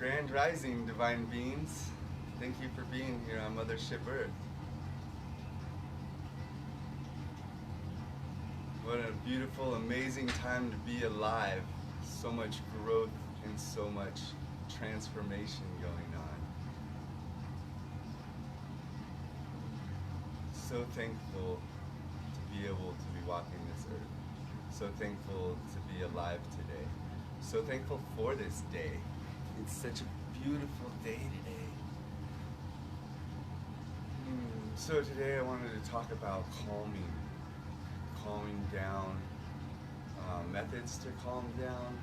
Grand Rising, divine beings. Thank you for being here on Mothership Earth. What a beautiful, amazing time to be alive. So much growth and so much transformation going on. So thankful to be able to be walking this earth. So thankful to be alive today. So thankful for this day. It's such a beautiful day today. So today I wanted to talk about calming down, methods to calm down,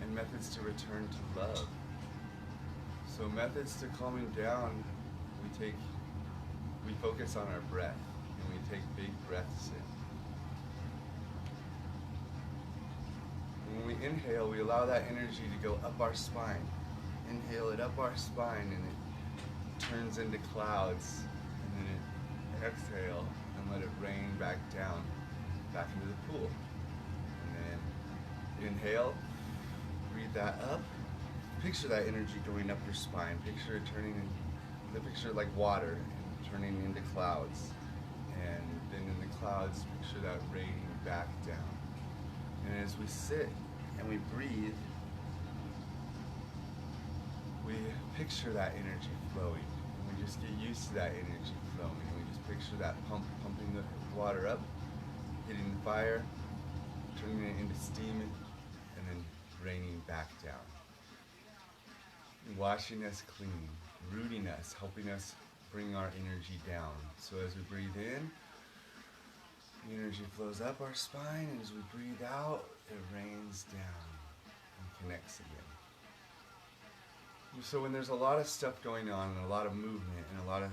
and methods to return to love. So methods to calming down, we focus on our breath, and we take big breaths in. When we inhale, we allow that energy to go up our spine. Inhale it up our spine, and it turns into clouds. And then it exhale and let it rain back down, back into the pool. And then inhale, breathe that up. Picture that energy going up your spine. Picture it like water and turning into clouds. And then in the clouds, picture that raining back down. And as we sit and we breathe, we picture that energy flowing. And we just get used to that energy flowing. We just picture that pumping the water up, hitting the fire, turning it into steam, and then raining back down. Washing us clean, rooting us, helping us bring our energy down. So as we breathe in, the energy flows up our spine, and as we breathe out, it rains down and connects again. So when there's a lot of stuff going on, and a lot of movement, and a lot of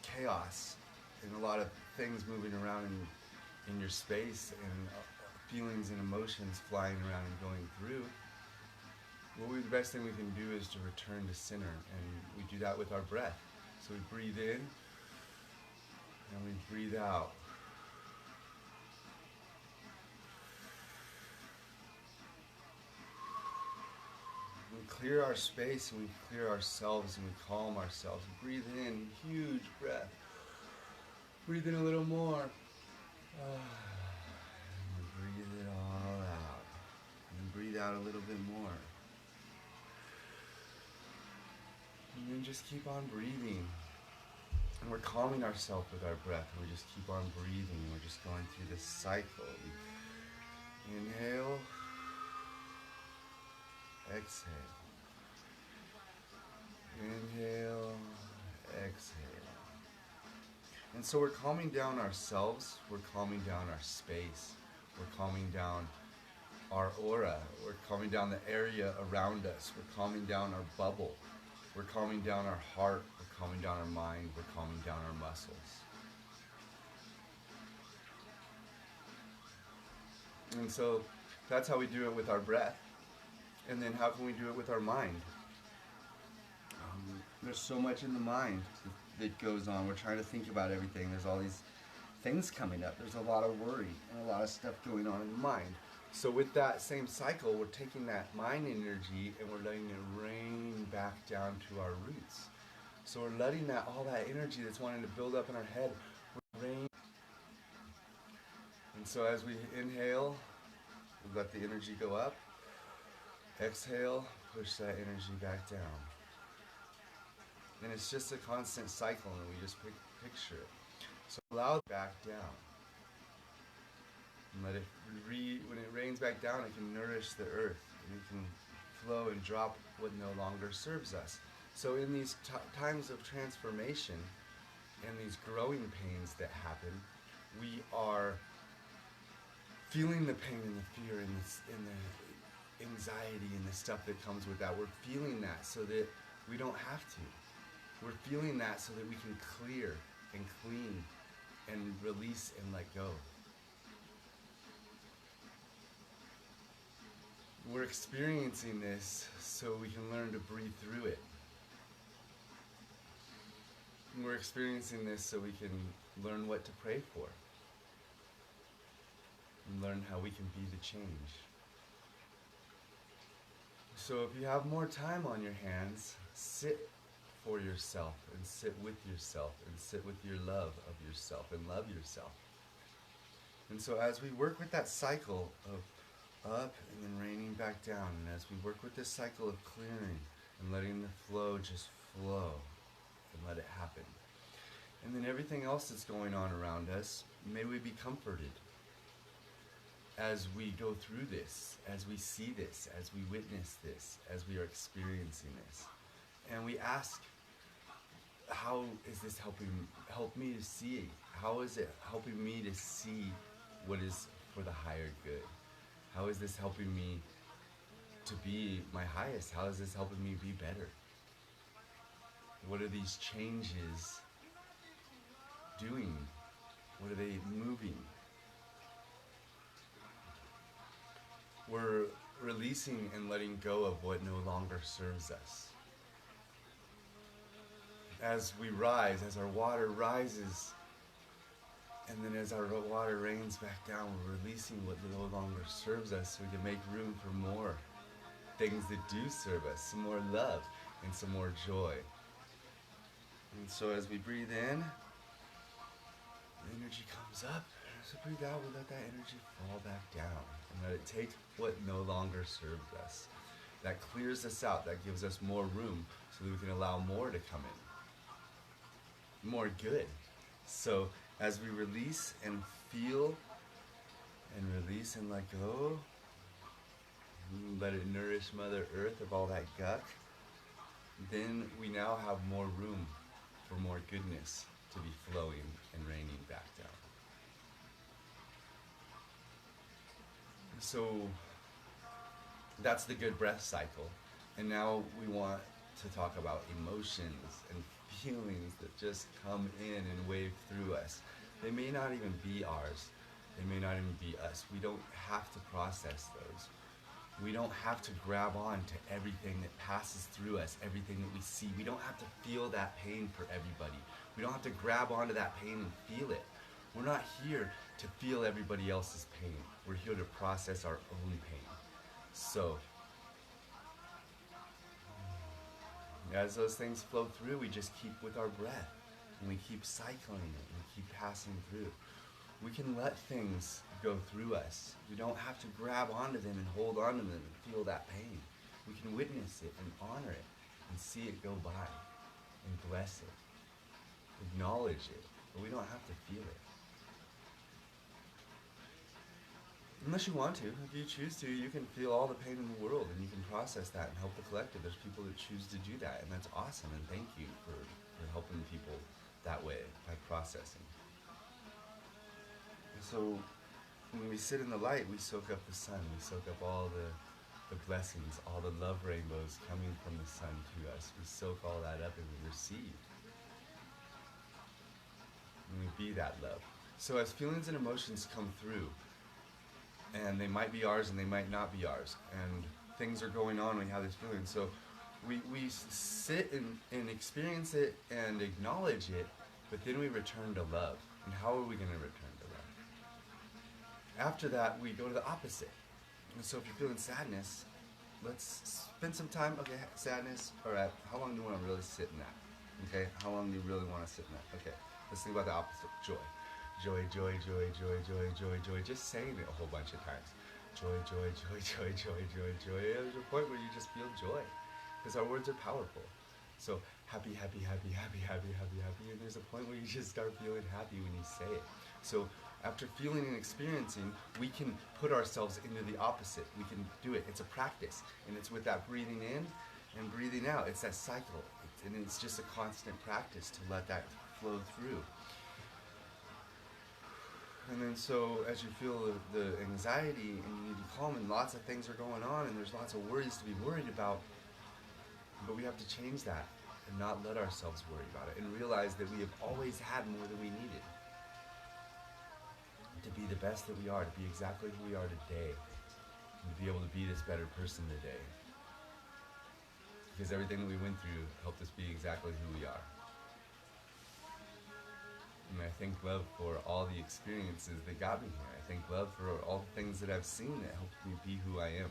chaos, and a lot of things moving around in your space, and feelings and emotions flying around and going through, the best thing we can do is to return to center, and we do that with our breath. So we breathe in, and we breathe out. We clear our space, and we clear ourselves, and we calm ourselves. Breathe in, huge breath. Breathe in a little more. And breathe it all out. And breathe out a little bit more. And then just keep on breathing. And we're calming ourselves with our breath. And we just keep on breathing. We're just going through this cycle. We inhale. Exhale. Inhale. Exhale. And so we're calming down ourselves. We're calming down our space. We're calming down our aura. We're calming down the area around us. We're calming down our bubble. We're calming down our heart. We're calming down our mind. We're calming down our muscles. And so that's how we do it with our breath. And then how can we do it with our mind? There's so much in the mind that goes on. We're trying to think about everything. There's all these things coming up. There's a lot of worry and a lot of stuff going on in the mind. So with that same cycle, we're taking that mind energy and we're letting it rain back down to our roots. So we're letting all that energy that's wanting to build up in our head, rain. And so as we inhale, we let the energy go up. Exhale, push that energy back down. And it's just a constant cycle, and we just picture it. So allow it back down. And let it when it rains back down, it can nourish the earth. And it can flow and drop what no longer serves us. So in these times of transformation and these growing pains that happen, we are feeling the pain and the fear and the anxiety and the stuff that comes with that. We're feeling that so that we don't have to. We're feeling that so that we can clear and clean and release and let go. We're experiencing this so we can learn to breathe through it. And we're experiencing this so we can learn what to pray for. And learn how we can be the change. So if you have more time on your hands, sit for yourself and sit with yourself and sit with your love of yourself and love yourself. And so as we work with that cycle of up and then raining back down, and as we work with this cycle of clearing and letting the flow just flow and let it happen. And then everything else that's going on around us, may we be comforted as we go through this, as we see this, as we witness this, as we are experiencing this. And we ask, how is this help me to see? How is it helping me to see what is for the higher good? How is this helping me to be my highest? How is this helping me be better? What are these changes doing? What are they moving? We're releasing and letting go of what no longer serves us. As we rise, as our water rises, and then as our water rains back down, we're releasing what no longer serves us so we can make room for more things that do serve us, some more love and some more joy. And so as we breathe in, the energy comes up. As we breathe out, we let that energy fall back down and let it take what no longer serves us. That clears us out, that gives us more room so that we can allow more to come in. More good. So as we release and feel and release and let go, let it nourish Mother Earth of all that gunk, then we now have more room for more goodness to be flowing and raining back down. So that's the good breath cycle. And now we want to talk about emotions and feelings that just come in and wave through us. They may not even be ours. They may not even be us. We don't have to process those. We don't have to grab on to everything that passes through us, everything that we see. We don't have to feel that pain for everybody. We don't have to grab onto that pain and feel it. We're not here to feel everybody else's pain. We're here to process our own pain. So, as those things flow through, we just keep with our breath. And we keep cycling it, and we keep passing through. We can let things go through us. We don't have to grab onto them and hold onto them and feel that pain. We can witness it and honor it and see it go by and bless it, acknowledge it, but we don't have to feel it. Unless you want to. If you choose to, you can feel all the pain in the world and you can process that and help the collective. There's people that choose to do that, and that's awesome, and thank you for helping people that way by processing. So when we sit in the light, we soak up the sun, we soak up all the blessings, all the love rainbows coming from the sun to us. We soak all that up and we receive. And we be that love. So as feelings and emotions come through, and they might be ours and they might not be ours, and things are going on, we have this feeling. So we sit and experience it and acknowledge it, but then we return to love. And how are we going to return to love? After that, we go to the opposite. And so if you're feeling sadness, let's spend some time, okay, sadness, all right, how long do you want to really sit in that? Okay, how long do you really want to sit in that? Okay, let's think about the opposite, joy. Joy, joy, joy, joy, joy, joy, joy. Just saying it a whole bunch of times. Joy, joy, joy, joy, joy, joy, joy. There's a point where you just feel joy. Because our words are powerful. So happy, happy, happy, happy, happy, happy, happy. And there's a point where you just start feeling happy when you say it. So after feeling and experiencing, we can put ourselves into the opposite. We can do it. It's a practice. And it's with that breathing in and breathing out. It's that cycle. And it's just a constant practice to let that flow through. And then so as you feel the anxiety and you need to calm, and lots of things are going on and there's lots of worries to be worried about, but we have to change that and not let ourselves worry about it and realize that we have always had more than we needed to be the best that we are, to be exactly who we are today, and to be able to be this better person today. Because everything that we went through helped us be exactly who we are. And I thank love for all the experiences that got me here. I thank love for all the things that I've seen that helped me be who I am.